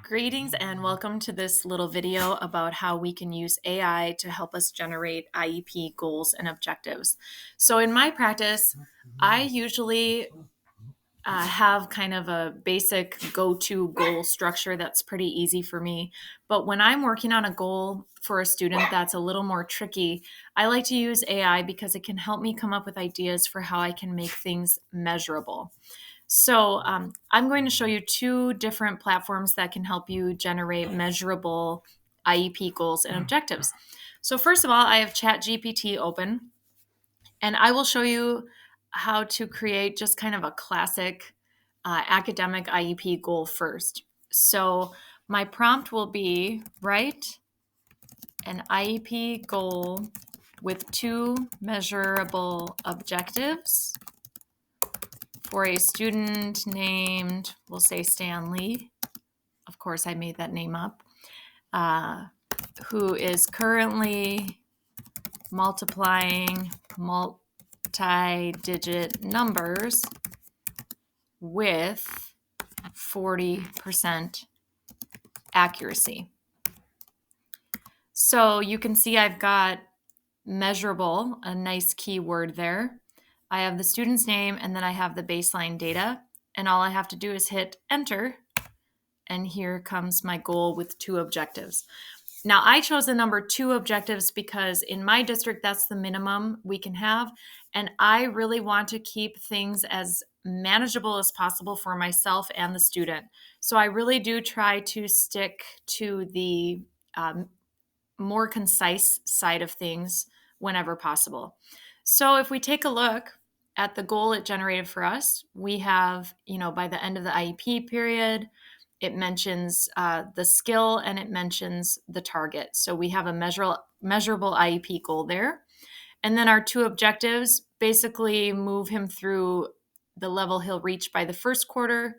Greetings and welcome to this little video about how we can use AI to help us generate IEP goals and objectives. So in my practice, I usually have kind of a basic go-to goal structure that's pretty easy for me. But when I'm working on a goal for a student that's a little more tricky, I like to use AI because it can help me come up with ideas for how I can make things measurable. So I'm going to show you two different platforms that can help you generate measurable IEP goals and objectives. So first of all, I have ChatGPT open, and I will show you how to create just kind of a classic academic IEP goal first. So my prompt will be write an IEP goal with two measurable objectives for a student named, we'll say Stanley. Of course, I made that name up, who is currently multiplying multi-digit numbers with 40% accuracy. So you can see I've got measurable, a nice keyword there. I have the student's name and then I have the baseline data, and all I have to do is hit enter, and here comes my goal with two objectives. Now, I chose the number two objectives because in my district, that's the minimum we can have. And I really want to keep things as manageable as possible for myself and the student. So I really do try to stick to the more concise side of things whenever possible. So if we take a look at the goal it generated for us, we have, by the end of the IEP period, it mentions the skill and it mentions the target. So we have a measurable IEP goal there. And then our two objectives basically move him through the level he'll reach by the first quarter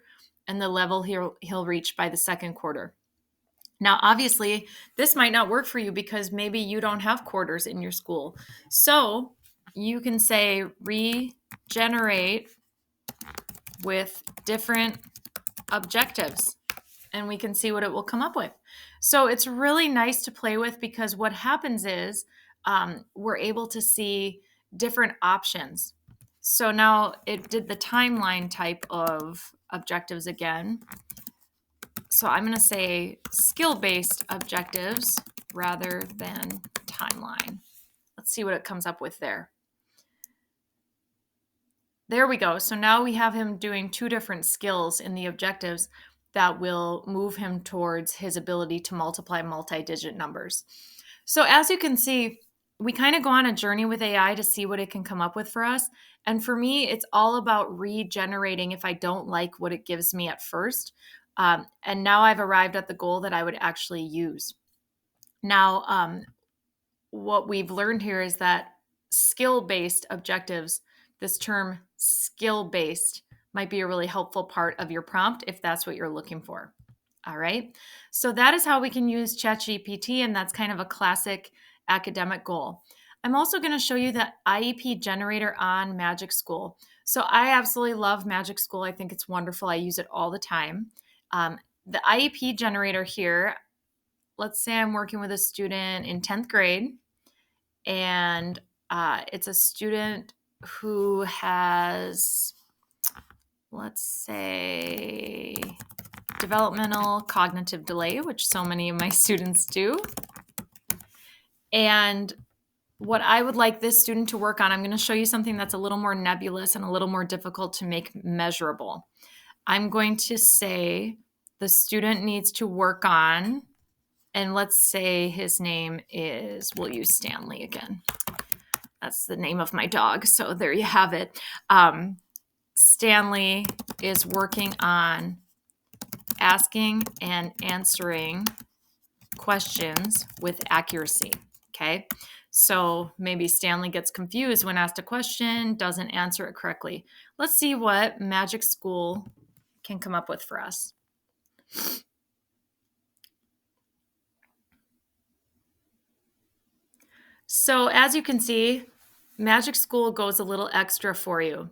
and the level he'll reach by the second quarter. Now, obviously, this might not work for you because maybe you don't have quarters in your school. So you can say regenerate with different objectives, and we can see what it will come up with. So it's really nice to play with because what happens is we're able to see different options. So now it did the timeline type of objectives again. So I'm going to say skill-based objectives rather than timeline. Let's see what it comes up with there. There we go. So now we have him doing two different skills in the objectives that will move him towards his ability to multiply multi-digit numbers. So as you can see, we kind of go on a journey with AI to see what it can come up with for us. And for me, it's all about regenerating if I don't like what it gives me at first. And now I've arrived at the goal that I would actually use. Now, what we've learned here is that skill-based objectives, this term skill-based, might be a really helpful part of your prompt if that's what you're looking for. All right. So that is how we can use ChatGPT, and that's kind of a classic academic goal. I'm also going to show you the IEP generator on Magic School. So I absolutely love Magic School. I think it's wonderful. I use it all the time. The IEP generator here, let's say I'm working with a student in 10th grade, and it's a student who has, let's say, developmental cognitive delay, which so many of my students do. And what I would like this student to work on, I'm going to show you something that's a little more nebulous and a little more difficult to make measurable. I'm going to say the student needs to work on, and let's say his name is, we'll use Stanley again. That's the name of my dog. So there you have it. Stanley is working on asking and answering questions with accuracy. Okay. So maybe Stanley gets confused when asked a question, doesn't answer it correctly. Let's see what Magic School can come up with for us. So as you can see, Magic School goes a little extra for you.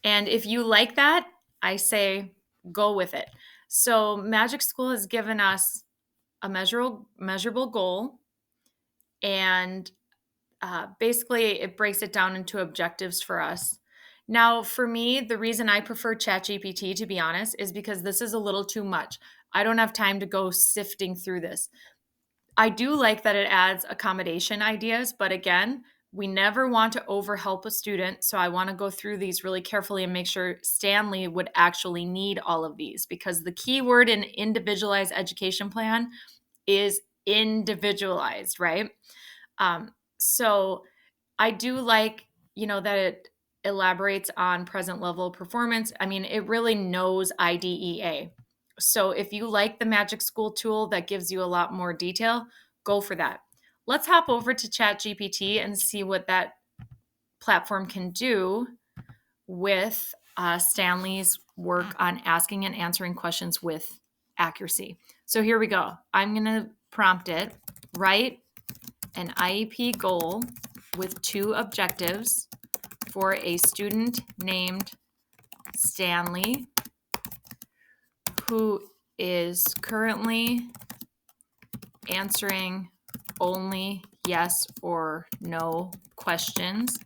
And if you like that, I say go with it. So Magic School has given us a measurable goal, and basically it breaks it down into objectives for us. Now, for me, the reason I prefer ChatGPT, to be honest, is because this is a little too much. I don't have time to go sifting through this. I do like that it adds accommodation ideas, but again, we never want to overhelp a student. So I want to go through these really carefully and make sure Stanley would actually need all of these, because the key word in individualized education plan is individualized, right? So I do like, that it elaborates on present level performance. I mean, it really knows IDEA. So if you like the Magic School tool that gives you a lot more detail, go for that. Let's hop over to ChatGPT and see what that platform can do with Stanley's work on asking and answering questions with accuracy. So here we go. I'm going to prompt it, write an IEP goal with 2 objectives for a student named Stanley, who is currently answering only yes or no questions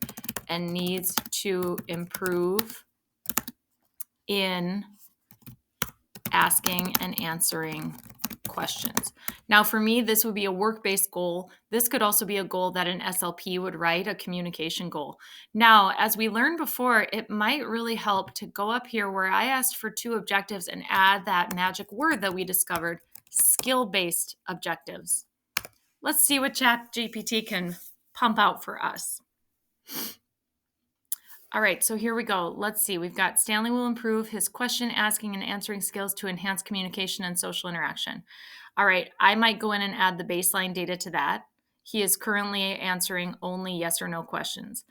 and needs to improve in asking and answering questions. Now, for me, this would be a work-based goal. This could also be a goal that an SLP would write, a communication goal. Now, as we learned before, it might really help to go up here where I asked for 2 objectives and add that magic word that we discovered, skill-based objectives. Let's see what ChatGPT can pump out for us. All right, so here we go. Let's see. We've got Stanley will improve his question asking and answering skills to enhance communication and social interaction. All right, I might go in and add the baseline data to that. He is currently answering only yes or no questions.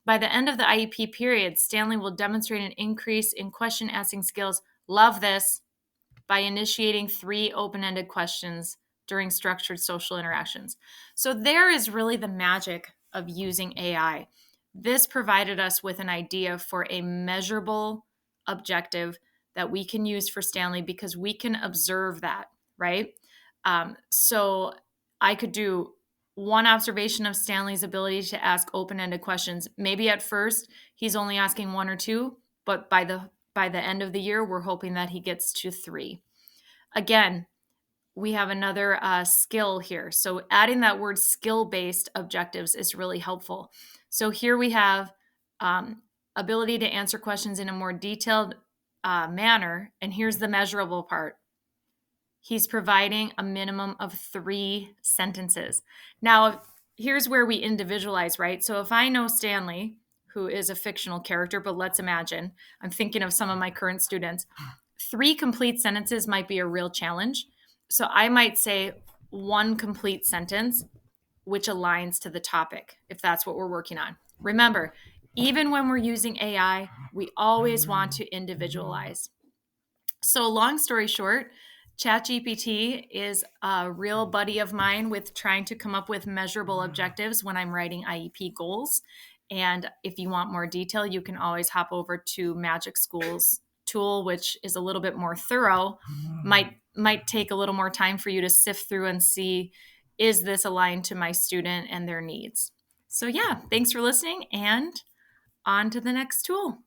By the end of the IEP period, Stanley will demonstrate an increase in question asking skills. Love this. By initiating 3 open-ended questions during structured social interactions. So there is really the magic of using AI. This provided us with an idea for a measurable objective that we can use for Stanley because we can observe that, right? So I could do one observation of Stanley's ability to ask open-ended questions. Maybe at first he's only asking 1 or 2, but by the end of the year, we're hoping that he gets to 3. Again, we have another skill here. So adding that word skill-based objectives is really helpful. So here we have ability to answer questions in a more detailed manner. And here's the measurable part. He's providing a minimum of 3 sentences. Now, here's where we individualize, right? So if I know Stanley, who is a fictional character, but let's imagine, I'm thinking of some of my current students, 3 complete sentences might be a real challenge. So I might say 1 complete sentence, which aligns to the topic, if that's what we're working on. Remember, even when we're using AI, we always want to individualize. So long story short, ChatGPT is a real buddy of mine with trying to come up with measurable objectives when I'm writing IEP goals. And if you want more detail, you can always hop over to Magic School's tool, which is a little bit more thorough. Might take a little more time for you to sift through and see, is this aligned to my student and their needs? So yeah, thanks for listening, and on to the next tool.